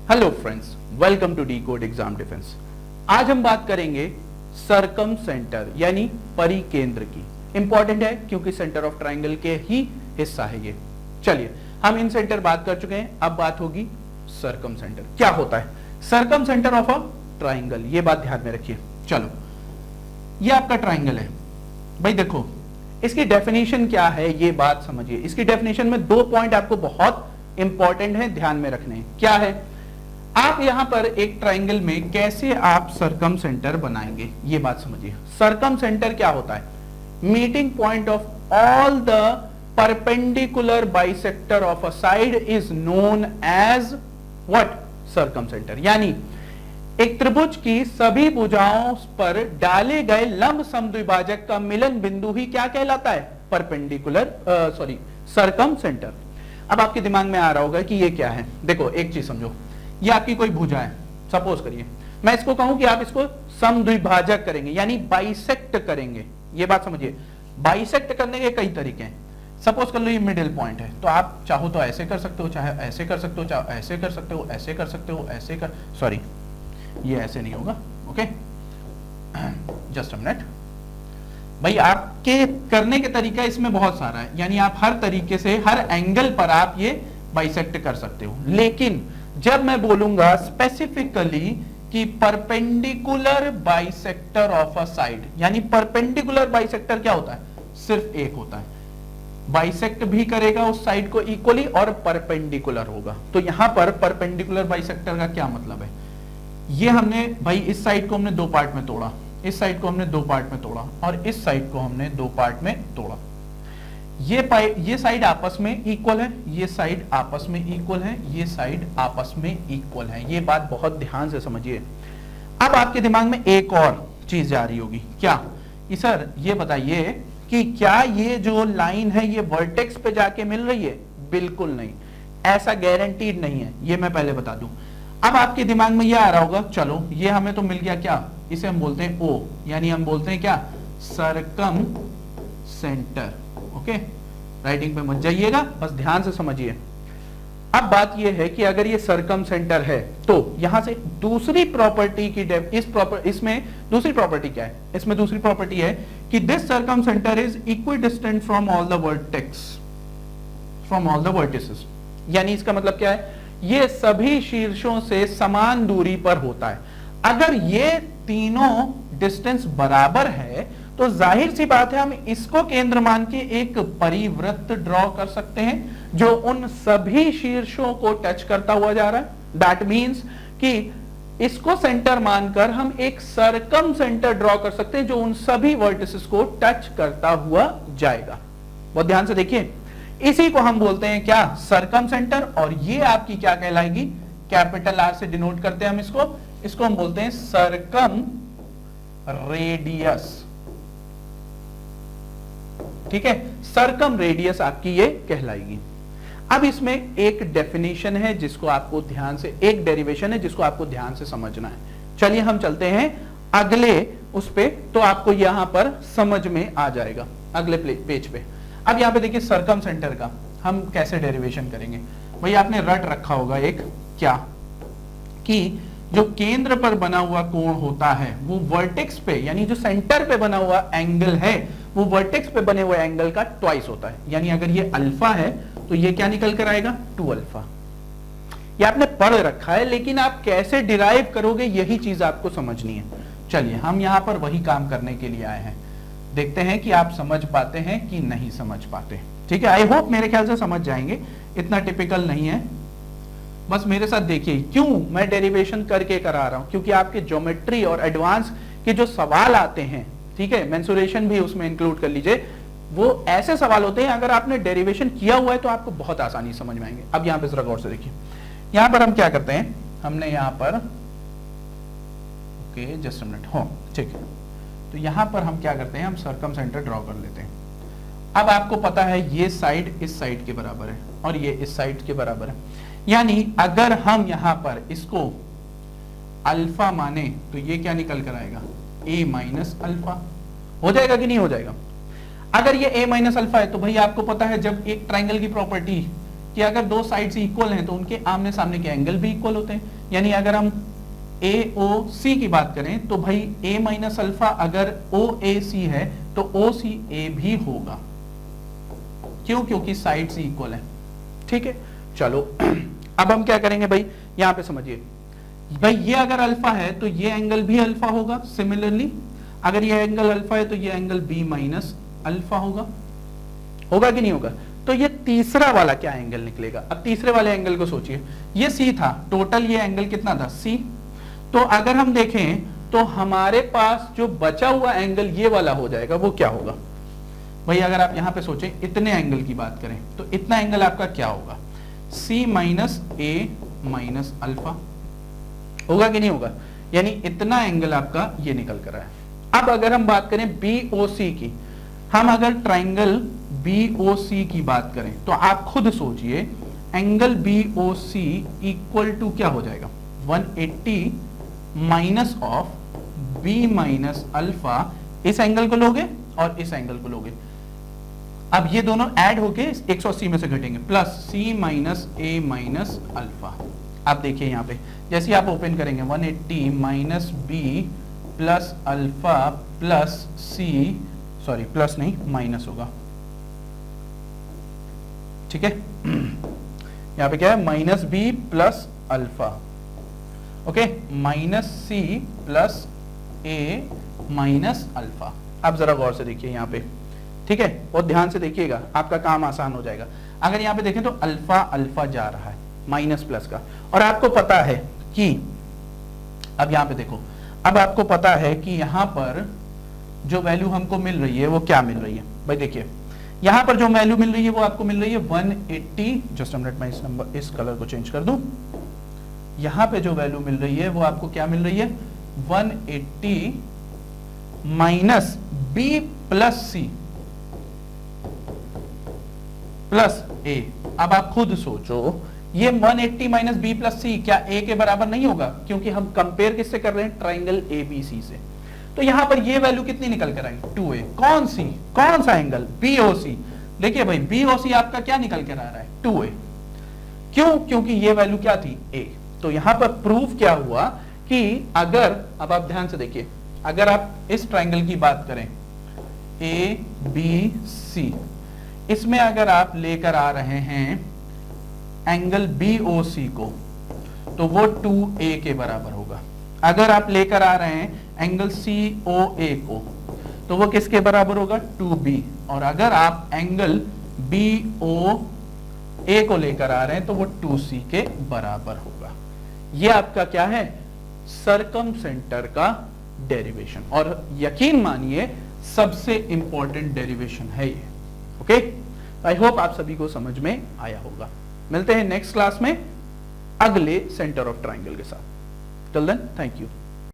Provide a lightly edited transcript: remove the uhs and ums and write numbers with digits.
Hello friends, welcome to decode exam defence. आज हम बात करेंगे सरकम सेंटर यानी परिकेंद्र की। इंपॉर्टेंट है क्योंकि सेंटर ऑफ ट्राइंगल के ही हिस्सा है ये। चलिए, हम इन सेंटर बात कर चुके हैं, अब बात होगी सरकम सेंटर। क्या होता है सरकम सेंटर ऑफ अ ट्राइंगल, ये बात ध्यान में रखिए। चलो, ये आपका ट्राइंगल है भाई। देखो इसकी डेफिनेशन क्या है, ये बात समझिए। इसकी डेफिनेशन में 2 पॉइंट आपको बहुत इंपॉर्टेंट है, ध्यान में रखने हैं। क्या है, आप यहां पर एक ट्राइंगल में कैसे आप सरकम सेंटर बनाएंगे, ये बात समझिए। सरकम सेंटर क्या होता है? Meeting point of all the perpendicular bisector of a side is known as what? Circumcentre. यानी एक त्रिभुज की सभी भुजाओं पर डाले गए लंब समद्विभाजक का मिलन बिंदु ही क्या कहलाता है? Perpendicular circumcentre. अब आपके दिमाग में आ रहा होगा कि ये क्या है। देखो एक चीज समझो, ये आपकी कोई भुजा है, सपोज करिए मैं इसको कहूं कि आप इसको समद्विभाजक करेंगे यानी बाइसेक्ट करेंगे। ये बात समझिए, बाइसेक्ट करने के कई तरीके हैं। सपोज कर लो ये मिडिल पॉइंट है, तो आप चाहो तो ऐसे कर सकते हो, चाहे ऐसे कर सकते हो, चाहे ऐसे कर सकते हो, ऐसे कर सकते हो, ऐसे कर, सॉरी ये ऐसे नहीं होगा, ओके जस्ट अ मिनट। भाई आपके करने के तरीका इसमें बहुत सारा है, यानी आप हर तरीके से हर एंगल पर आप ये बाइसेक्ट कर सकते हो। लेकिन जब मैं बोलूंगा स्पेसिफिकली कि perpendicular bisector of a side, यानी परपेंडिकुलर बाइसेक्टर क्या होता है? सिर्फ एक होता है, बाइसेक्ट भी करेगा उस साइड को इक्वली और परपेंडिकुलर होगा। तो यहां पर परपेंडिकुलर बाइसेक्टर का क्या मतलब है? ये हमने भाई इस साइड को हमने 2 पार्ट में तोड़ा, इस साइड को हमने 2 पार्ट में तोड़ा और इस साइड को हमने 2 पार्ट में तोड़ा। ये साइड आपस में इक्वल है, ये साइड आपस में इक्वल है, ये साइड आपस में इक्वल है। ये बात बहुत ध्यान से समझिए। अब आपके दिमाग में एक और चीज जा रही होगी, क्या कि सर ये बताइए कि क्या ये जो लाइन है ये वर्टेक्स पे जाके मिल रही है? बिल्कुल नहीं, ऐसा गारंटीड नहीं है, ये मैं पहले बता दूं। अब आपके दिमाग में ये आ रहा होगा, चलो ये हमें तो मिल गया, क्या इसे हम बोलते हैं ओ, यानी हम बोलते हैं क्या? सरकम सेंटर। ओके, राइटिंग पे मत जाइएगा, बस ध्यान से समझिए। अब बात यह है कि अगर ये सरकम सेंटर है तो यहां से दूसरी प्रॉपर्टी की इसमें दूसरी प्रॉपर्टी क्या है? इसमें दूसरी प्रॉपर्टी है कि this circumcentre is equidistant from all the vertex, from all the vertices. यानी इसका मतलब क्या है? ये सभी शीर्षों से समान दूरी पर होता है। अगर ये तीनों डिस्टेंस बराबर है तो जाहिर सी बात है हम इसको केंद्र मान के एक परिवृत्त ड्रॉ कर सकते हैं जो उन सभी शीर्षों को टच करता हुआ जा रहा है। दैट मीन्स कि इसको सेंटर मानकर हम एक सरकम सेंटर ड्रॉ कर सकते हैं जो उन सभी वर्टिसेस को टच करता हुआ जाएगा। बहुत ध्यान से देखिए, इसी को हम बोलते हैं क्या? सरकम सेंटर। और ये आपकी क्या कहलाएगी? कैपिटल आर से डिनोट करते हैं हम इसको हम बोलते हैं सरकम रेडियस। ठीक है, सरकम रेडियस आपकी ये कहलाएगी। अब इसमें एक डेफिनेशन है जिसको आपको ध्यान से, एक डेरिवेशन है जिसको आपको ध्यान से समझना है। चलिए हम चलते हैं अगले उस पे, तो आपको यहां पर समझ में आ जाएगा अगले पेज पे। अब यहां पे देखिए सरकम सेंटर का हम कैसे डेरिवेशन करेंगे। भाई आपने रट रखा होगा एक, क्या कि जो केंद्र पर बना हुआ कोण होता है वो वर्टेक्स पे, यानी जो सेंटर पे बना हुआ एंगल है वो वर्टेक्स पे बने हुए एंगल का ट्वाइस होता है। यानी अगर ये अल्फा है तो ये क्या निकल कर आएगा? 2 अल्फा। ये आपने पढ़ रखा है, लेकिन आप कैसे डिराइव करोगे यही चीज आपको समझनी है। चलिए हम यहां पर वही काम करने के लिए आए हैं, देखते हैं कि आप समझ पाते हैं कि नहीं समझ पाते। ठीक है, आई होप मेरे ख्याल से समझ जाएंगे, इतना टिपिकल नहीं है। बस मेरे साथ देखिए क्यों मैं डेरिवेशन करके करा रहा हूं, क्योंकि आपके ज्योमेट्री और एडवांस के जो सवाल आते हैं, ठीक है, मेंसुरेशन भी उसमें इंक्लूड कर लीजिए, वो ऐसे सवाल होते हैं अगर आपने डेरिवेशन किया हुआ है तो आपको बहुत आसानी समझ में आएंगे। अब यहां पे जरा गौर से देखिए, यहां पर हम क्या करते हैं, हमने यहां पर ओके जस्ट अ मिनट, हो ठीक है, तो यहां पर हम क्या करते हैं, हम सरकम सेंटर ड्रॉ कर लेते हैं। अब आपको पता है ये साइड इस साइड के बराबर है और ये इस साइड के बराबर है, यानी अगर हम यहां पर इसको अल्फा माने तो ये क्या निकल कर आएगा? a minus alpha. हो जाएगा कि नहीं हो जाएगा? अगर ये a माइनस अल्फा है तो भाई आपको पता है जब एक ट्राइंगल की प्रॉपर्टी कि अगर दो साइड्स इक्वल हैं तो उनके आमने सामने के एंगल भी इक्वल होते हैं। यानी अगर हम AOC की बात करें तो भाई A माइनस अल्फा अगर OAC है तो OCA भी होगा। क्यों? क्योंकि साइड्स इक्वल हैं। ठीक है, चलो अब हम क्या करेंगे भाई, यहां पे समझिए भाई, ये अगर अल्फा है तो ये एंगल भी अल्फा होगा। सिमिलरली अगर ये एंगल अल्फा है तो ये एंगल B माइनस अल्फा होगा। होगा कि नहीं होगा? तो ये तीसरा वाला क्या एंगल निकलेगा? अब तीसरे वाले एंगल को सोचिए, ये C था, टोटल ये एंगल कितना था? C। तो अगर हम देखें तो हमारे पास जो बचा हुआ एंगल ये वाला हो जाएगा, वो क्या होगा भाई? अगर आप यहां पे सोचें, इतने एंगल की बात करें तो इतना एंगल आपका क्या होगा? C minus A minus alpha. होगा कि नहीं होगा? यानी इतना एंगल आपका ये निकल कर रहा है। अब अगर हम बात करें BOC की, हम अगर ट्राइंगल BOC की बात करें तो आप खुद सोचिए, एंगल BOC इक्वल टू क्या हो जाएगा? 180 minus of B minus alpha. इस एंगल को लोगे और इस एंगल को लोगे, अब ये दोनों ऐड होके 180 में से घटेंगे, plus C minus A minus alpha. आप देखिए यहां पे जैसे आप ओपन करेंगे 180 minus B plus alpha plus C, sorry plus नहीं माइनस होगा। ठीक है, यहां पे क्या है? Minus B plus alpha, okay, minus C plus A minus alpha. आप जरा गौर से देखिए यहां पे, ठीक है, और ध्यान से देखिएगा, आपका काम आसान हो जाएगा। अगर यहां पे देखें तो अल्फा अल्फा जा रहा है माइनस प्लस का, और आपको पता है कि अब यहां पे देखो, अब आपको पता है कि यहां पर जो वैल्यू हमको मिल रही है वो क्या मिल रही है भाई? देखिए यहां पर जो वैल्यू मिल रही है वो आपको मिल रही है 180। जस्ट अ मिनट, मैं इस नंबर इस कलर को चेंज कर दूं। यहां पे जो वैल्यू मिल रही है वो आपको क्या मिल रही है? 180 minus B plus C plus A। अब आप खुद सोचो, ये 180 माइनस B प्लस C क्या A के बराबर नहीं होगा? क्योंकि हम कंपेयर किससे कर रहे हैं? ट्राइंगल ABC से। तो यहां पर ये वैल्यू कितनी निकल कर आई? 2A। कौन सी? कौन सा एंगल? BOC। देखिए भाई BOC आपका क्या निकल कर आ रहा है? 2A। क्यों? क्योंकि ये वैल्यू क्या थी? A। तो यहां पर प्रूफ क्या हुआ कि अगर, अब आप ध्यान से देखिए, अगर आप इस ट्राइंगल की बात करें ABC, इसमें अगर आप लेकर आ रहे हैं एंगल BOC को तो वो 2A के बराबर होगा। अगर आप लेकर आ रहे हैं एंगल COA को तो वो किसके बराबर होगा? 2B। और अगर आप एंगल BOA को लेकर आ रहे हैं तो वो 2C के बराबर होगा। ये आपका क्या है? सर्कमसेंटर का डेरिवेशन, और यकीन मानिए सबसे इंपॉर्टेंट डेरिवेशन है ये। ओके, आई होप आप सभी को समझ में आया होगा। मिलते हैं नेक्स्ट क्लास में अगले सेंटर ऑफ ट्राइंगल के साथ। Till then, thank you.